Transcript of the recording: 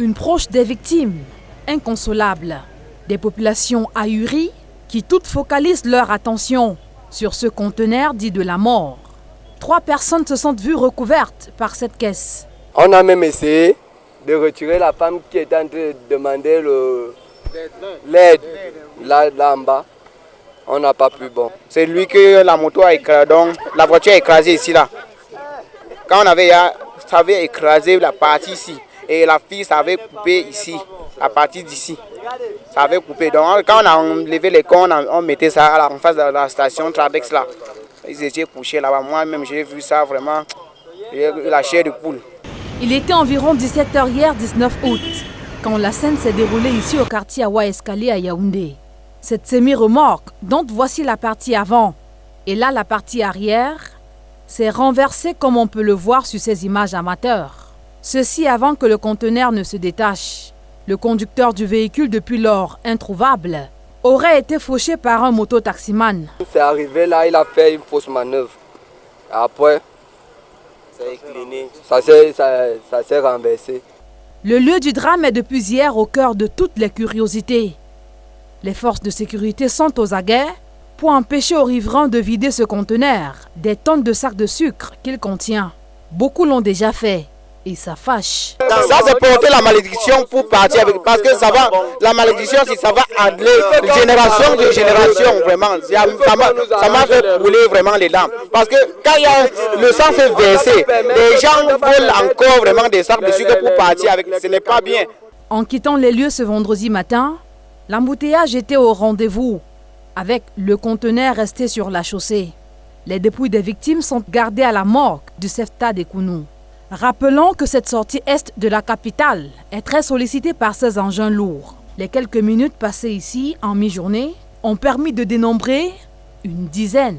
Une proche des victimes, inconsolable. Des populations ahuries qui toutes focalisent leur attention sur ce conteneur dit de la mort. 3 personnes se sont vues recouvertes par cette caisse. On a même essayé de retirer la femme qui était en train de demander l'aide là en bas. On n'a pas pu. Bon. C'est lui que la moto a écrasé, donc la voiture a écrasé ici là. Quand on avait, ça avait écrasé la partie ici et la fille ça avait coupé ici, la partie d'ici. Ça avait coupé. Donc quand on a enlevé les cons, on mettait ça en face de la station Tradex là. Ils étaient couchés là-bas. Moi-même j'ai vu ça vraiment, j'ai eu la chair de poule. Il était environ 17h hier 19 août, quand la scène s'est déroulée ici au quartier Awa Escalier à Yaoundé. Cette semi-remorque, dont voici la partie avant et là la partie arrière, s'est renversée comme on peut le voir sur ces images amateurs. Ceci avant que le conteneur ne se détache. Le conducteur du véhicule, depuis lors introuvable, aurait été fauché par un moto-taximan. C'est arrivé là, il a fait une fausse manœuvre. Après, ça s'est renversé. Le lieu du drame est depuis hier au cœur de toutes les curiosités. Les forces de sécurité sont aux aguets pour empêcher aux riverains de vider ce conteneur des tonnes de sacs de sucre qu'il contient. Beaucoup l'ont déjà fait et ça fâche. Ça c'est porter la malédiction pour partir avec, parce que ça va, la malédiction si ça va aller de génération de génération vraiment. Ça m'a fait brûler vraiment les dents. Parce que quand il y a le sang s'est versé, les gens veulent encore vraiment des sacs de sucre pour partir avec, ce n'est pas bien. En quittant les lieux ce vendredi matin, l'embouteillage était au rendez-vous, avec le conteneur resté sur la chaussée. Les dépouilles des victimes sont gardées à la morgue du CEFTA des Kounou. Rappelons que cette sortie est de la capitale est très sollicitée par ces engins lourds. Les quelques minutes passées ici en mi-journée ont permis de dénombrer une dizaine